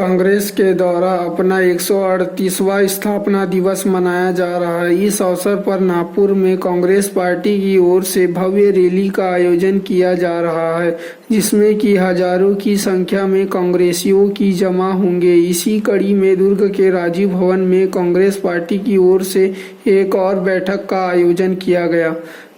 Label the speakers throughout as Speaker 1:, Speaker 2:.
Speaker 1: कांग्रेस के द्वारा अपना 138वां स्थापना दिवस मनाया जा रहा है। इस अवसर पर नागपुर में कांग्रेस पार्टी की ओर से भव्य रैली का आयोजन किया जा रहा है, जिसमें कि हजारों की संख्या में कांग्रेसियों की जमा होंगे। इसी कड़ी में दुर्ग के राजीव भवन में कांग्रेस पार्टी की ओर से एक और बैठक का आयोजन किया गया,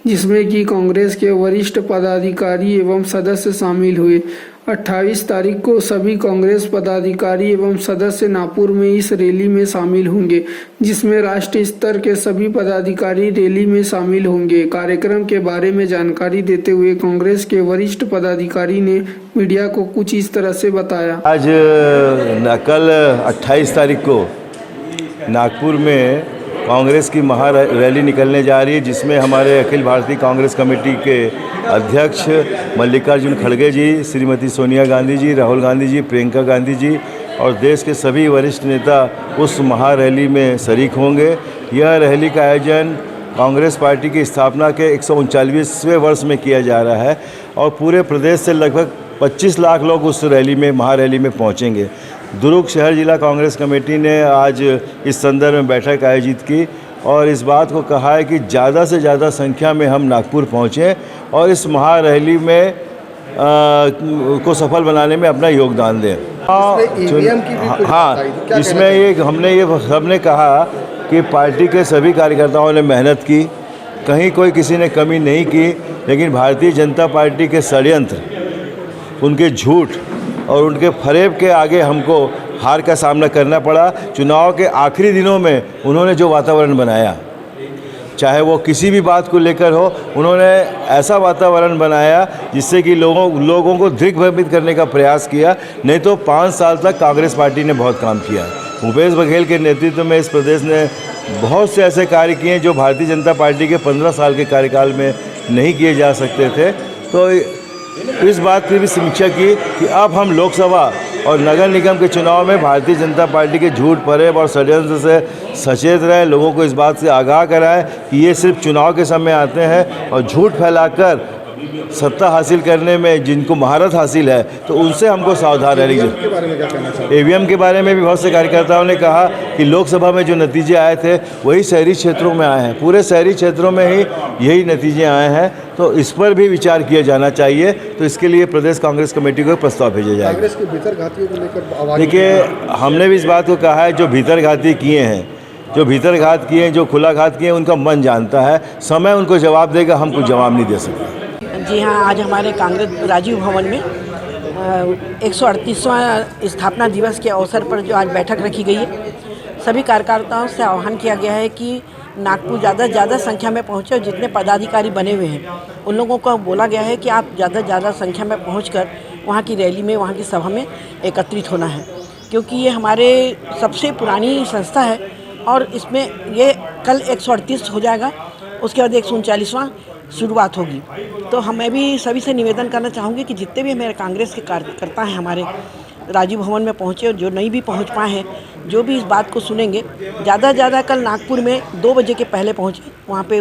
Speaker 1: जिसमें कि कांग्रेस के वरिष्ठ पदाधिकारी एवं सदस्य शामिल हुए। 28 तारीख को सभी कांग्रेस पदाधिकारी एवं सदस्य नागपुर में इस रैली में शामिल होंगे, जिसमें राष्ट्रीय स्तर के सभी पदाधिकारी रैली में शामिल होंगे। कार्यक्रम के बारे में जानकारी देते हुए कांग्रेस के वरिष्ठ पदाधिकारी ने मीडिया को कुछ इस तरह से बताया।
Speaker 2: आज कल 28 तारीख को नागपुर में कांग्रेस की महा रैली निकलने जा रही है, जिसमें हमारे अखिल भारतीय कांग्रेस कमेटी के अध्यक्ष मल्लिकार्जुन खड़गे जी, श्रीमती सोनिया गांधी जी, राहुल गांधी जी, प्रियंका गांधी जी और देश के सभी वरिष्ठ नेता उस महा रैली में शरीक होंगे। यह रैली का आयोजन कांग्रेस पार्टी की स्थापना के 139वें वर्ष में किया जा रहा है और पूरे प्रदेश से लगभग 25 लाख लोग उस रैली में महारैली में पहुंचेंगे। दुर्ग शहर जिला कांग्रेस कमेटी ने आज इस संदर्भ में बैठक आयोजित की और इस बात को कहा है कि ज़्यादा से ज़्यादा संख्या में हम नागपुर पहुँचें और इस महारैली में को सफल बनाने में अपना योगदान दें। हाँ, इसमें ये हमने कहा कि पार्टी के सभी कार्यकर्ताओं ने मेहनत की, कहीं कोई किसी ने कमी नहीं की, लेकिन भारतीय जनता पार्टी के षड्यंत्र, उनके झूठ और उनके फरेब के आगे हमको हार का सामना करना पड़ा। चुनाव के आखिरी दिनों में उन्होंने जो वातावरण बनाया, चाहे वो किसी भी बात को लेकर हो, उन्होंने ऐसा वातावरण बनाया जिससे कि लोगों को दिग्भ्रमित करने का प्रयास किया। नहीं तो 5 साल तक कांग्रेस पार्टी ने बहुत काम किया। भूपेश बघेल के नेतृत्व में इस प्रदेश ने बहुत से ऐसे कार्य किए जो भारतीय जनता पार्टी के 15 साल के कार्यकाल में नहीं किए जा सकते थे। तो इस बात की भी समीक्षा की कि अब हम लोकसभा और नगर निगम के चुनाव में भारतीय जनता पार्टी के झूठ फरेब और षड्यंत्र से सचेत रहें, लोगों को इस बात से आगाह कराएं कि ये सिर्फ चुनाव के समय आते हैं और झूठ फैलाकर सत्ता हासिल करने में जिनको महारत हासिल है, तो उनसे हमको सावधान रहना चाहिए। ईवीएम के बारे में भी बहुत से कार्यकर्ताओं ने कहा कि लोकसभा में जो नतीजे आए थे वही शहरी क्षेत्रों में आए हैं, पूरे शहरी क्षेत्रों में ही यही नतीजे आए हैं, तो इस पर भी विचार किया जाना चाहिए। तो इसके लिए प्रदेश कांग्रेस कमेटी को प्रस्ताव भेजा जाएगा।
Speaker 3: कांग्रेस के भीतर घातियों को लेकर
Speaker 2: देखिए, हमने भी इस बात को कहा है, जो भीतर घाती किए हैं, जो भीतर घात किए हैं, जो खुला घात किए हैं, उनका मन जानता है, समय उनको जवाब देगा, हम कुछ जवाब नहीं दे सकते।
Speaker 4: जी हाँ, आज हमारे कांग्रेस राजीव भवन में 138वां स्थापना दिवस के अवसर पर जो आज बैठक रखी गई है, सभी कार्यकर्ताओं से आह्वान किया गया है कि नागपुर ज़्यादा संख्या में पहुँचे और जितने पदाधिकारी बने हुए हैं उन लोगों को बोला गया है कि आप ज़्यादा संख्या में पहुँचकर वहाँ की रैली में, वहाँ की सभा में एकत्रित होना है, क्योंकि ये हमारे सबसे पुरानी संस्था है और इसमें ये कल 138 हो जाएगा, उसके बाद 139वां शुरुआत होगी। तो मैं भी सभी से निवेदन करना चाहूँगी कि जितने भी मेरे कांग्रेस के कार्यकर्ता हैं हमारे राजीव भवन में पहुँचे और जो नहीं भी पहुँच पाए हैं, जो भी इस बात को सुनेंगे, ज़्यादा कल नागपुर में 2 बजे के पहले पहुँचे, वहाँ पे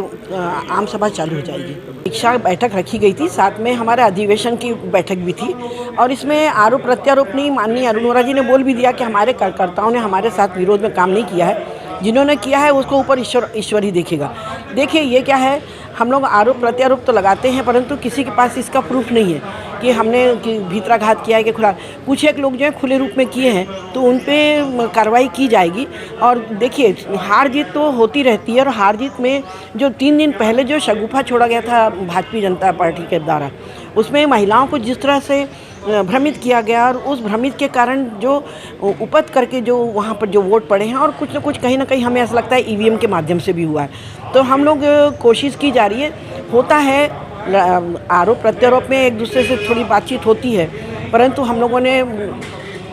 Speaker 4: आम सभा चालू हो जाएगी। शिक्षा बैठक रखी गई थी, साथ में हमारे अधिवेशन की बैठक भी थी और इसमें आरोप प्रत्यारोप नहीं, माननीय अरुणोरा जी ने बोल भी दिया कि हमारे कार्यकर्ताओं ने हमारे साथ विरोध में काम नहीं किया है, जिन्होंने किया है उसको ऊपर ईश्वर ही देखेगा। देखिए, ये क्या है, हम लोग आरोप प्रत्यारोप तो लगाते हैं, परंतु किसी के पास इसका प्रूफ नहीं है कि हमने भीतराघात किया है कि खुला। कुछ एक लोग जो है खुले रूप में किए हैं, तो उन पे कार्रवाई की जाएगी। और देखिए, हार जीत तो होती रहती है और हार जीत में जो 3 दिन पहले जो शगुफा छोड़ा गया था भारतीय जनता पार्टी के द्वारा, उसमें महिलाओं को जिस तरह से भ्रमित किया गया और उस भ्रमित के कारण जो उपत करके जो वहाँ पर जो वोट पड़े हैं और कुछ न कुछ कहीं ना कहीं हमें ऐसा लगता है ईवीएम के माध्यम से भी हुआ है। तो हम लोग कोशिश की जा रही है, होता है आरोप प्रत्यारोप में एक दूसरे से थोड़ी बातचीत होती है, परंतु हम लोगों ने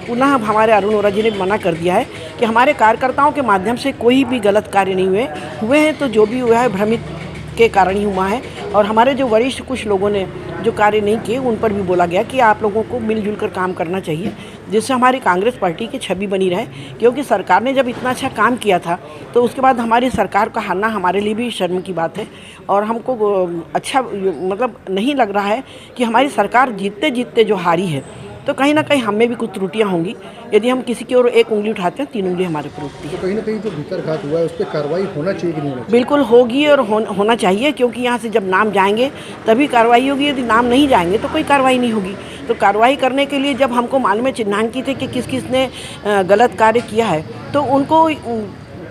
Speaker 4: पुनः हमारे अरुणोरा जी ने मना कर दिया है कि हमारे कार्यकर्ताओं के माध्यम से कोई भी गलत कार्य नहीं हुए हैं, तो जो भी हुआ है भ्रमित के कारण ही हुआ है। और हमारे जो वरिष्ठ कुछ लोगों ने जो कार्य नहीं किए, उन पर भी बोला गया कि आप लोगों को मिलजुल कर काम करना चाहिए, जिससे हमारी कांग्रेस पार्टी की छवि बनी रहे। क्योंकि सरकार ने जब इतना अच्छा काम किया था, तो उसके बाद हमारी सरकार का हारना हमारे लिए भी शर्म की बात है और हमको अच्छा मतलब नहीं लग रहा है कि हमारी सरकार जीतते जीतते जो हारी है, तो कहीं ना कहीं हमें भी कुछ त्रुटियां होंगी। यदि हम किसी की ओर एक उंगली उठाते हैं 3 उंगली हमारे पर उठती है।
Speaker 3: तो कहीं ना कहीं जो भीतर घात हुआ है उस पर कार्रवाई होना चाहिए कि नहीं होना चाहिए?
Speaker 4: बिल्कुल होगी और होना चाहिए, क्योंकि यहाँ से जब नाम जाएंगे तभी कार्रवाई होगी। यदि नाम नहीं जाएंगे तो कोई कार्रवाई नहीं होगी। तो कार्रवाई करने के लिए जब हमको मालूम है, चिन्हांकित है कि किस किस ने गलत कार्य किया है, तो उनको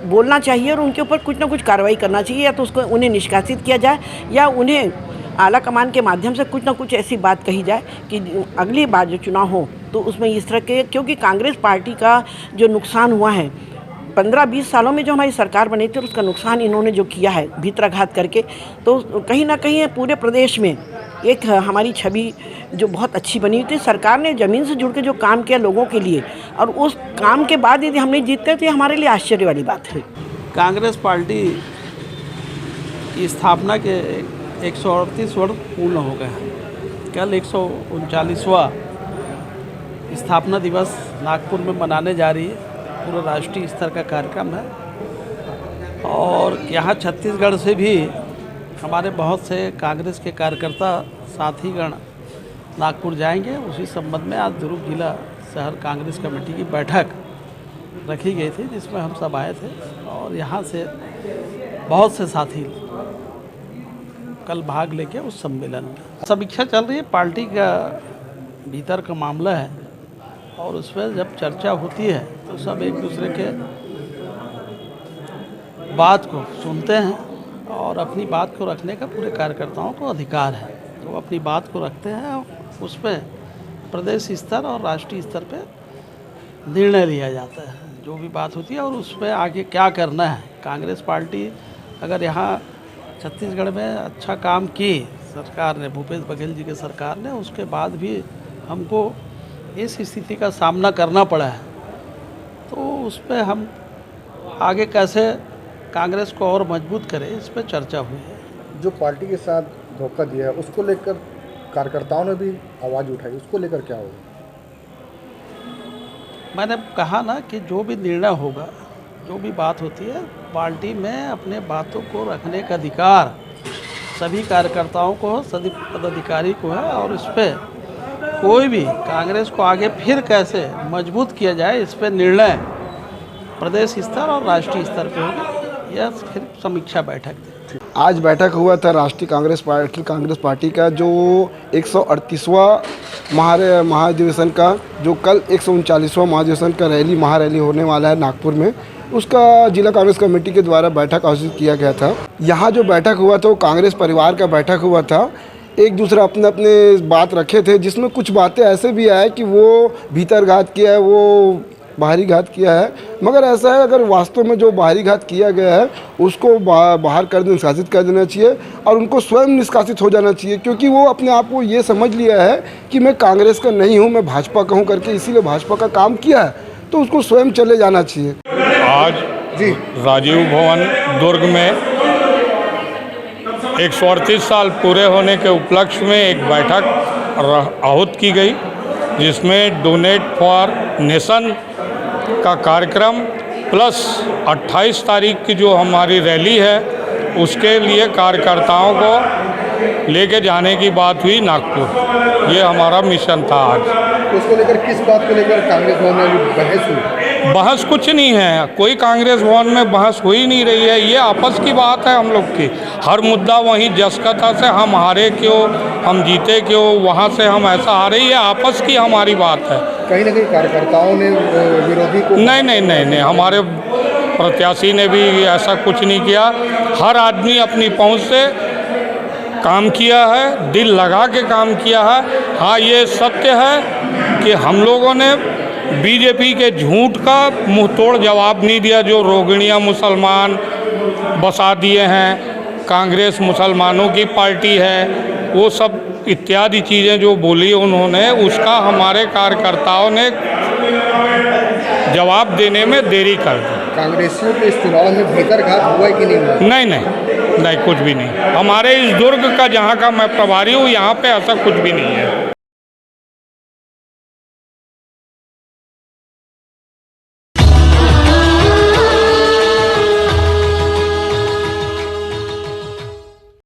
Speaker 4: बोलना चाहिए और उनके ऊपर कुछ ना कुछ कार्रवाई करना चाहिए। या तो उसको उन्हें निष्कासित किया जाए या उन्हें आला कमान के माध्यम से कुछ ना कुछ ऐसी बात कही जाए कि अगली बार जो चुनाव हो तो उसमें इस तरह के, क्योंकि कांग्रेस पार्टी का जो नुकसान हुआ है 15-20 सालों में, जो हमारी सरकार बनी थी, उसका नुकसान इन्होंने जो किया है भीतराघात करके, तो कहीं ना कहीं पूरे प्रदेश में एक हमारी छवि जो बहुत अच्छी बनी हुई थी। सरकार ने ज़मीन से जुड़ के जो काम किया लोगों के लिए, और उस काम के बाद यदि हम नहीं जीतते तो ये हमारे लिए आश्चर्य वाली बात है।
Speaker 5: कांग्रेस पार्टी की स्थापना के 138 वर्ष पूर्ण हो गए हैं। कल 139वां स्थापना दिवस नागपुर में मनाने जा रही है। पूरा राष्ट्रीय स्तर का कार्यक्रम है और यहाँ छत्तीसगढ़ से भी हमारे बहुत से कांग्रेस के कार्यकर्ता साथीगण नागपुर जाएंगे। उसी संबंध में आज दुर्ग जिला शहर कांग्रेस कमेटी की बैठक रखी गई थी, जिसमें हम सब आए थे और यहाँ से बहुत से साथी कल भाग लेके उस सम्मेलन में समीक्षा चल रही है। पार्टी का भीतर का मामला है और उसमें जब चर्चा होती है तो सब एक दूसरे के बात को सुनते हैं और अपनी बात को रखने का पूरे कार्यकर्ताओं को अधिकार है। तो वो अपनी बात को रखते हैं और उस पर प्रदेश स्तर और राष्ट्रीय स्तर पे निर्णय लिया जाता है जो भी बात होती है और उस पर आगे क्या करना है। कांग्रेस पार्टी अगर यहाँ छत्तीसगढ़ में अच्छा काम की सरकार ने, भूपेश बघेल जी के सरकार ने, उसके बाद भी हमको इस स्थिति का सामना करना पड़ा है, तो उस पर हम आगे कैसे कांग्रेस को और मजबूत करें, इस पर चर्चा हुई है।
Speaker 3: जो पार्टी के साथ धोखा दिया है उसको लेकर कार्यकर्ताओं ने भी आवाज़ उठाई, उसको लेकर क्या होगा?
Speaker 5: मैंने कहा ना कि जो भी निर्णय होगा, जो भी बात होती है, पार्टी में अपने बातों को रखने का अधिकार सभी कार्यकर्ताओं को, सभी पदाधिकारी को है और इस पर कोई भी कांग्रेस को आगे फिर कैसे मजबूत किया जाए, इस पर निर्णय प्रदेश स्तर और राष्ट्रीय स्तर पर होगा। यह फिर समीक्षा बैठक थी।
Speaker 6: आज बैठक हुआ था राष्ट्रीय कांग्रेस पार्टी का जो 138वां महाधिवेशन का, जो कल 139वां महाधिवेशन का महारैली होने वाला है नागपुर में, उसका जिला कांग्रेस कमेटी के द्वारा बैठक आयोजित किया गया था। यहाँ जो बैठक हुआ था वो कांग्रेस परिवार का बैठक हुआ था। एक दूसरा अपने अपने बात रखे थे, जिसमें कुछ बातें ऐसे भी आए कि वो भीतर घात किया है, वो बाहरी घात किया है। मगर ऐसा है, अगर वास्तव में जो बाहरी घात किया गया है उसको बाहर कर निष्कासित कर देना चाहिए और उनको स्वयं निष्कासित हो जाना चाहिए, क्योंकि वो अपने आप को ये समझ लिया है कि मैं कांग्रेस का नहीं हूँ, मैं भाजपा का हूँ करके, इसीलिए भाजपा का काम किया है, तो उसको स्वयं चले जाना चाहिए।
Speaker 7: आज राजीव भवन दुर्ग में 138 साल पूरे होने के उपलक्ष्य में एक बैठक आहूत की गई, जिसमें डोनेट फॉर नेशन का कार्यक्रम प्लस 28 तारीख की जो हमारी रैली है उसके लिए कार्यकर्ताओं को लेके जाने की बात हुई नागपुर। ये हमारा मिशन था आज।
Speaker 3: उसको लेकर किस बात को लेकर कांग्रेस भवन में बहस हुई?
Speaker 7: बहस कुछ नहीं है, कोई कांग्रेस भवन में बहस हो ही नहीं रही है। ये आपस की बात है हम लोग की। हर मुद्दा वहीं जसकता से हम हारे क्यों, हम जीते क्यों, वहाँ से हम ऐसा हारे, ये आपस की हमारी बात है।
Speaker 3: कहीं ना कहीं कार्यकर्ताओं ने विरोधी को
Speaker 7: नहीं, हमारे प्रत्याशी ने भी ऐसा कुछ नहीं किया। हर आदमी अपनी पहुँच से काम किया है, दिल लगा के काम किया है। हाँ, ये सत्य है कि हम लोगों ने बीजेपी के झूठ का मुंहतोड़ जवाब नहीं दिया, जो रोगिणियाँ मुसलमान बसा दिए हैं, कांग्रेस मुसलमानों की पार्टी है, वो सब इत्यादि चीज़ें जो बोली उन्होंने, उसका हमारे कार्यकर्ताओं ने जवाब देने में देरी कर दी।
Speaker 3: कांग्रेसियों के इस चुनाव में भीतर घात हुआ है कि नहीं हुआ?
Speaker 7: नहीं, कुछ भी नहीं। हमारे इस दुर्ग का, जहाँ का मैं प्रभारी हूँ, यहाँ पे ऐसा कुछ भी नहीं है।